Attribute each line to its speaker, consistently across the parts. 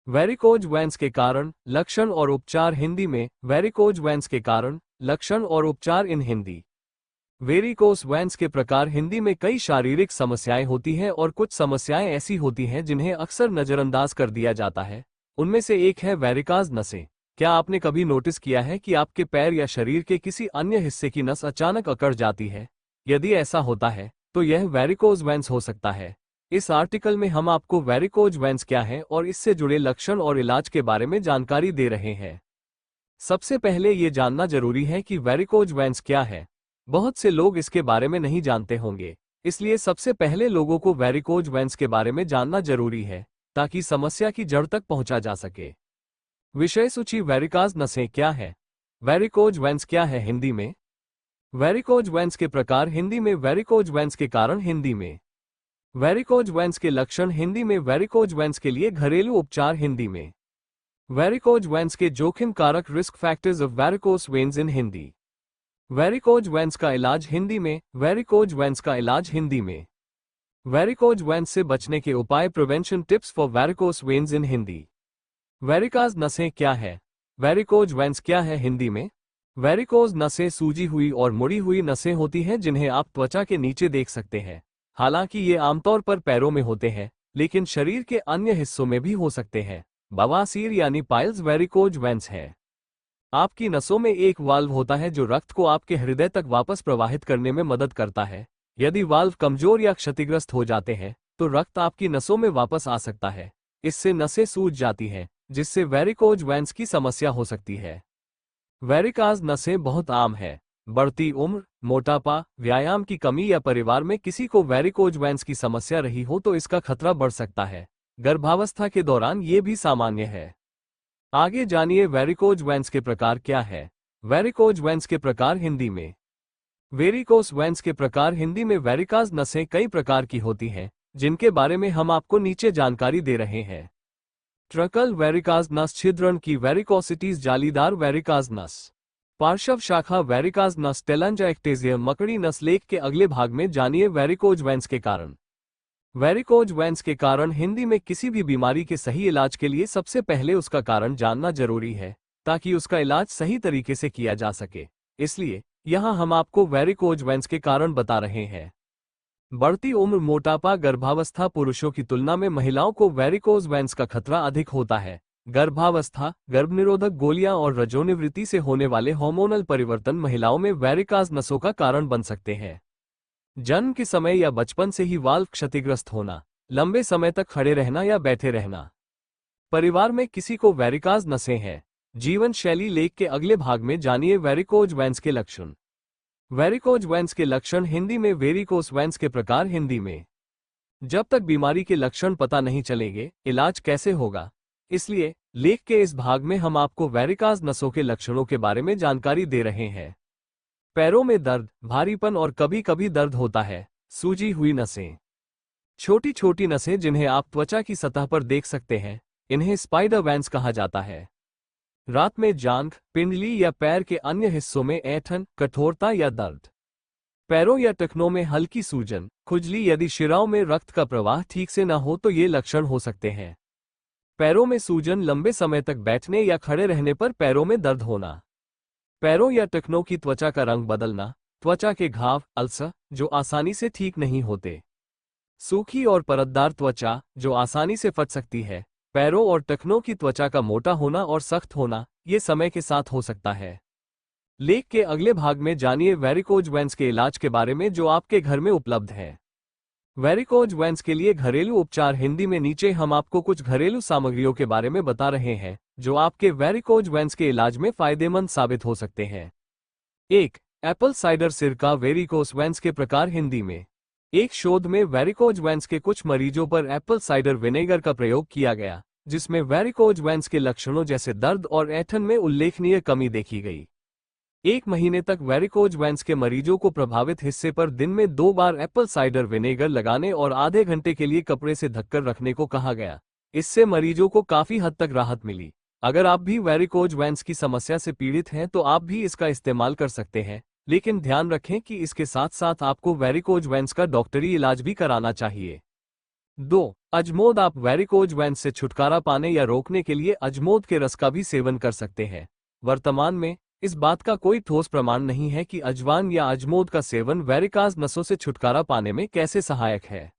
Speaker 1: Varicose veins के कारण लक्षण और उपचार हिंदी में वेरिकोज वेन्स के कारण लक्षण और उपचार इन हिंदी। वेरिकोस वेन्स के प्रकार हिंदी में कई शारीरिक समस्याएं होती हैं और कुछ समस्याएं ऐसी होती हैं जिन्हें अक्सर नजरअंदाज कर दिया जाता है। उनमें से एक है वेरिकाज नसें। क्या आपने कभी नोटिस किया है कि आपके पैर या शरीर के किसी अन्य हिस्से की नस अचानक अकड़ जाती है? यदि ऐसा होता है तो यह वेरिकोज वेन्स हो सकता है। इस आर्टिकल में हम आपको वेरिकोज वेन्स क्या है और इससे जुड़े लक्षण और इलाज के बारे में जानकारी दे रहे हैं। सबसे पहले ये जानना जरूरी है कि वेरिकोज वेन्स क्या है। बहुत से लोग इसके बारे में नहीं जानते होंगे, इसलिए सबसे पहले लोगों को वेरिकोज वेन्स के बारे में जानना जरूरी है ताकि समस्या की जड़ तक पहुंचा जा सके। विषय सूची। वेरिकाज नसें क्या है? वेरिकोज वेन्स क्या है हिंदी में? वेरिकोज वेन्स के प्रकार हिंदी में वेरिकोज वेन्स के कारण हिंदी में वेरिकोज वेन्स के लक्षण हिंदी में वेरिकोज वेन्स के लिए घरेलू उपचार हिंदी में वेरिकोज वेन्स के जोखिम कारक risk factors of varicose veins in Hindi varicose veins का इलाज हिंदी में वेरिकोज वेन्स का इलाज हिंदी में वेरिकोज वेन्स से बचने के उपाय prevention tips for varicose veins in Hindi varicose नसें क्या है? वेरिकोज वेन्स क्या है हिंदी में? वेरिकोज नसें सूजी हुई और मुड़ी हुई नसें होती हैं जिन्हें आप त्वचा के नीचे देख सकते हैं। हालांकि ये आमतौर पर पैरों में होते हैं, लेकिन शरीर के अन्य हिस्सों में भी हो सकते हैं। बवासीर यानी पाइल्स वेरिकोज वेन्स है। आपकी नसों में एक वाल्व होता है जो रक्त को आपके हृदय तक वापस प्रवाहित करने में मदद करता है। यदि वाल्व कमजोर या क्षतिग्रस्त हो जाते हैं तो रक्त आपकी नसों में वापस आ सकता है। इससे नसें सूज जाती हैं, जिससे वेरिकोज वेन्स की समस्या हो सकती है। वेरिकाज नसें बहुत आम है। बढ़ती उम्र, मोटापा, व्यायाम की कमी या परिवार में किसी को वेरिकोज वेन्स की समस्या रही हो तो इसका खतरा बढ़ सकता है। गर्भावस्था के दौरान ये भी सामान्य है। आगे जानिए वेरिकोज वेन्स के प्रकार क्या है। वेरिकोज वेन्स के प्रकार हिंदी में वेरिकोस वेन्स के प्रकार हिंदी में वेरिकाज नसें कई प्रकार की होती हैं, जिनके बारे में हम आपको नीचे जानकारी दे रहे हैं। ट्रकल वेरिकाज नस छिद्रण की वेरिकोसिटीज जालीदार वेरिकाज नस पार्श्व शाखा वेरिकाज नस टेलंजाइक्टेजियम मकड़ी नस लेख के अगले भाग में जानिए वेरिकोज वेन्स के कारण। वेरिकोज वेन्स के कारण हिंदी में किसी भी बीमारी के सही इलाज के लिए सबसे पहले उसका कारण जानना जरूरी है ताकि उसका इलाज सही तरीके से किया जा सके। इसलिए यहाँ हम आपको वेरिकोज वेन्स के कारण बता रहे हैं। बढ़ती उम्र, मोटापा, गर्भावस्था। पुरुषों की तुलना में महिलाओं को वेरिकोज वेन्स का खतरा अधिक होता है। गर्भावस्था, गर्भनिरोधक गोलियां और रजोनिवृत्ति से होने वाले हार्मोनल परिवर्तन महिलाओं में वेरिकाज नसों का कारण बन सकते हैं। जन्म के समय या बचपन से ही वाल्व क्षतिग्रस्त होना, लंबे समय तक खड़े रहना या बैठे रहना। परिवार में किसी को वेरिकाज नसें हैं। जीवन शैली लेख के अगले भाग में जानिए वेरिकोज वेन्स के लक्षण। वेरिकोज वेन्स के लक्षण हिंदी में वेरिकोस वेन्स के प्रकार हिंदी में जब तक बीमारी के लक्षण पता नहीं चलेंगे, इलाज कैसे होगा? इसलिए लेख के इस भाग में हम आपको वेरिकाज नसों के लक्षणों के बारे में जानकारी दे रहे हैं। पैरों में दर्द, भारीपन और कभी कभी दर्द होता है। सूजी हुई नसें, छोटी छोटी नसें जिन्हें आप त्वचा की सतह पर देख सकते हैं, इन्हें स्पाइडर वेन्स कहा जाता है। रात में जांघ, पिंडली या पैर के अन्य हिस्सों में ऐंठन, कठोरता या दर्द। पैरों या टखनों में हल्की सूजन, खुजली। यदि शिराओं में रक्त का प्रवाह ठीक से न हो तो ये लक्षण हो सकते हैं। पैरों में सूजन, लंबे समय तक बैठने या खड़े रहने पर पैरों में दर्द होना। पैरों या टखनों की त्वचा का रंग बदलना। त्वचा के घाव, अल्सर, जो आसानी से ठीक नहीं होते। सूखी और परतदार त्वचा, जो आसानी से फट सकती है। पैरों और टखनों की त्वचा का मोटा होना और सख्त होना, ये समय के साथ हो सकता है। लेख के अगले भाग में जानिए वेरिकोज वेन्स के इलाज के बारे में जो आपके घर में उपलब्ध है। वेरिकोज वेन्स के लिए घरेलू उपचार हिंदी में नीचे हम आपको कुछ घरेलू सामग्रियों के बारे में बता रहे हैं जो आपके वेरिकोज वेन्स के इलाज में फायदेमंद साबित हो सकते हैं। 1. एप्पल साइडर सिरका वेरिकोज वेन्स के प्रकार हिंदी में एक शोध में वेरिकोज वेन्स के कुछ मरीजों पर एप्पल साइडर विनेगर का प्रयोग किया गया, जिसमें वेरिकोज वेन्स के लक्षणों जैसे दर्द और ऐंठन में उल्लेखनीय कमी देखी गई। 1 महीने तक वेरिकोज वेन्स के मरीजों को प्रभावित हिस्से पर दिन में 2 बार एप्पल साइडर विनेगर लगाने और आधे घंटे के लिए कपड़े से ढककर रखने को कहा गया। इससे मरीजों को काफी हद तक राहत मिली। अगर आप भी वेरिकोज वेन्स की समस्या से पीड़ित हैं तो आप भी इसका इस्तेमाल कर सकते हैं, लेकिन ध्यान रखें कि इसके साथ साथ आपको वेरिकोज वेन्स का डॉक्टरी इलाज भी कराना चाहिए। 2. अजमोद। आप वेरिकोज वेन्स से छुटकारा पाने या रोकने के लिए अजमोद के रस का भी सेवन कर सकते हैं। वर्तमान में इस बात का कोई ठोस प्रमाण नहीं है कि अजवान या अजमोद का सेवन वेरिकाज नसों से छुटकारा पाने में कैसे सहायक है।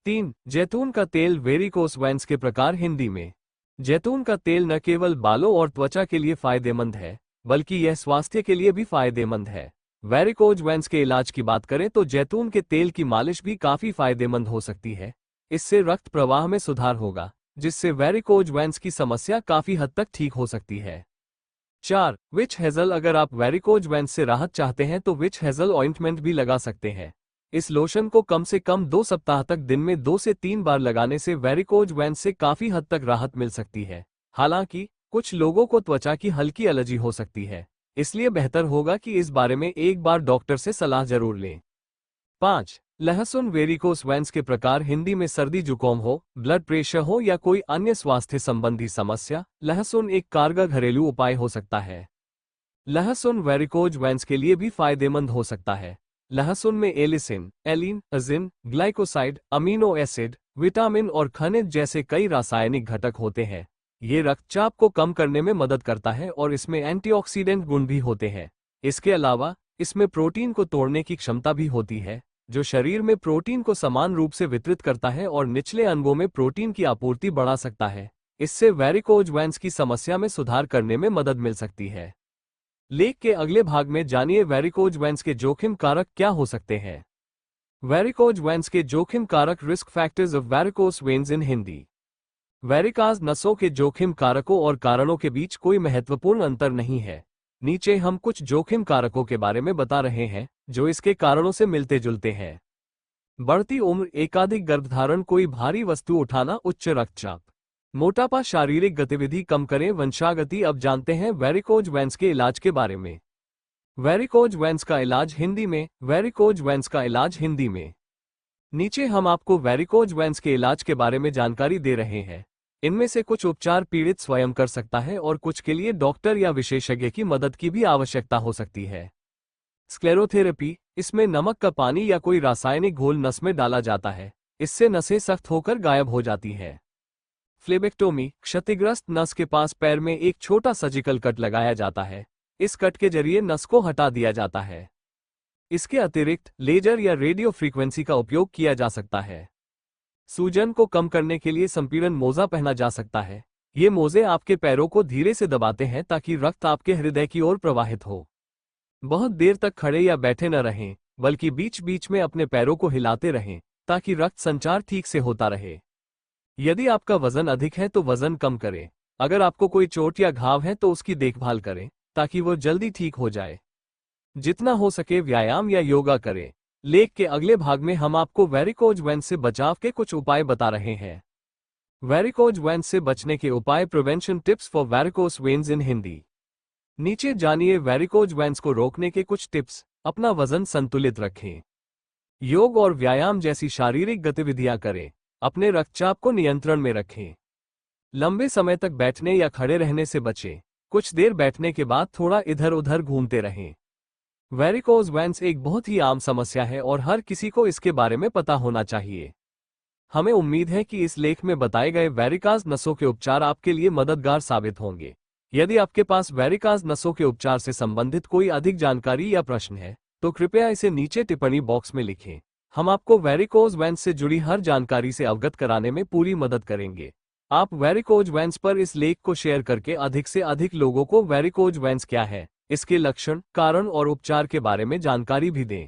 Speaker 1: 3. जैतून का तेल। वेरिकोस वेन्स के प्रकार हिंदी में। जैतून का तेल न केवल बालों और त्वचा के लिए फायदेमंद है, बल्कि यह स्वास्थ्य के लिए भी फायदेमंद है। वेरिकोज वेन्स के इलाज की बात करें तो जैतून के तेल की मालिश भी काफी फायदेमंद हो सकती है। इससे रक्त प्रवाह में सुधार होगा, जिससे वेरिकोज वेन्स की समस्या काफी हद तक ठीक हो सकती है। 4. विच हेजल। अगर आप वेरिकोज वेन्स से राहत चाहते हैं तो विच हेजल ऑइंटमेंट भी लगा सकते हैं। इस लोशन को कम से कम 2 सप्ताह तक दिन में 2 से 3 बार लगाने से वेरिकोज वेन्स से काफी हद तक राहत मिल सकती है। हालांकि कुछ लोगों को त्वचा की हल्की एलर्जी हो सकती है, इसलिए बेहतर होगा कि इस बारे में एक बार डॉक्टर से सलाह जरूर लें। 5. लहसुन। वेरिकोस वेन्स के प्रकार हिंदी में सर्दी जुकाम हो, ब्लड प्रेशर हो या कोई अन्य स्वास्थ्य संबंधी समस्या, लहसुन एक कारगर घरेलू उपाय हो सकता है। लहसुन वेरिकोज वेन्स के लिए भी फायदेमंद हो सकता है। लहसुन में एलिसिन, एलिन, अजिन, ग्लाइकोसाइड, अमीनो एसिड, विटामिन और खनिज जैसे कई रासायनिक घटक होते हैं। ये रक्तचाप को कम करने में मदद करता है और इसमें एंटीऑक्सीडेंट गुण भी होते हैं। इसके अलावा इसमें प्रोटीन को तोड़ने की क्षमता भी होती है, जो शरीर में प्रोटीन को समान रूप से वितरित करता है और निचले अंगों में प्रोटीन की आपूर्ति बढ़ा सकता है। इससे वेरिकोज वेन्स की समस्या में सुधार करने में मदद मिल सकती है। लेख के अगले भाग में जानिए वेरिकोज वेन्स के जोखिम कारक क्या हो सकते हैं। वेरिकोज वेन्स के जोखिम कारक। Risk factors of varicose veins in Hindi. Varicose नसों के जोखिम कारकों और कारणों के बीच कोई महत्वपूर्ण अंतर नहीं है। नीचे हम कुछ जोखिम कारकों के बारे में बता रहे हैं जो इसके कारणों से मिलते जुलते हैं। बढ़ती उम्र, एकाधिक गर्भधारण, कोई भारी वस्तु उठाना, उच्च रक्तचाप, मोटापा, शारीरिक गतिविधि कम करें, वंशागति। अब जानते हैं वेरिकोज वेन्स के इलाज के बारे में। वेरिकोज वेन्स का इलाज हिंदी में। वेरिकोज वेन्स का इलाज हिंदी में। नीचे हम आपको वेरिकोज वेन्स के इलाज के बारे में जानकारी दे रहे हैं। इनमें से कुछ उपचार पीड़ित स्वयं कर सकता है और कुछ के लिए डॉक्टर या विशेषज्ञ की मदद की भी आवश्यकता हो सकती है। स्क्लेरोथेरेपी। इसमें नमक का पानी या कोई रासायनिक घोल नस में डाला जाता है, इससे नसें सख्त होकर गायब हो जाती है। फ्लेबेक्टोमी। क्षतिग्रस्त नस के पास पैर में एक छोटा सर्जिकल कट लगाया जाता है। इस कट के जरिए नस को हटा दिया जाता है। इसके अतिरिक्त लेजर या रेडियो फ्रीक्वेंसी का उपयोग किया जा सकता है। सूजन को कम करने के लिए संपीड़न मोजा पहना जा सकता है। ये मोजे आपके पैरों को धीरे से दबाते हैं ताकि रक्त आपके हृदय की ओर प्रवाहित हो। बहुत देर तक खड़े या बैठे न रहें, बल्कि बीच बीच में अपने पैरों को हिलाते रहें ताकि रक्त संचार ठीक से होता रहे। यदि आपका वजन अधिक है तो वजन कम करें। अगर आपको कोई चोट या घाव है तो उसकी देखभाल करें ताकि वो जल्दी ठीक हो जाए। जितना हो सके व्यायाम या योगा करें। लेख के अगले भाग में हम आपको वेरिकोज वेन्स से बचाव के कुछ उपाय बता रहे हैं। वेरिकोज वेन्स से बचने के उपाय। Prevention tips for varicose veins in Hindi. नीचे जानिए वेरिकोज वेन्स को रोकने के कुछ टिप्स। अपना वजन संतुलित रखें। योग और व्यायाम जैसी शारीरिक गतिविधियां करें। अपने रक्तचाप को नियंत्रण में रखें। लंबे समय तक बैठने या खड़े रहने से बचें। कुछ देर बैठने के बाद थोड़ा इधर उधर घूमते रहें। वेरिकोज वेन्स एक बहुत ही आम समस्या है और हर किसी को इसके बारे में पता होना चाहिए। हमें उम्मीद है कि इस लेख में बताए गए वेरिकाज नसों के उपचार आपके लिए मददगार साबित होंगे। यदि आपके पास वेरिकाज नसों के उपचार से संबंधित कोई अधिक जानकारी या प्रश्न है तो कृपया इसे नीचे टिप्पणी बॉक्स में लिखें। हम आपको वेरिकोज वेन्स से जुड़ी हर जानकारी से अवगत कराने में पूरी मदद करेंगे। आप वेरिकोज वेन्स पर इस लेख को शेयर करके अधिक से अधिक लोगों को वेरिकोज वेन्स क्या है, इसके लक्षण, कारण और उपचार के बारे में जानकारी भी दें।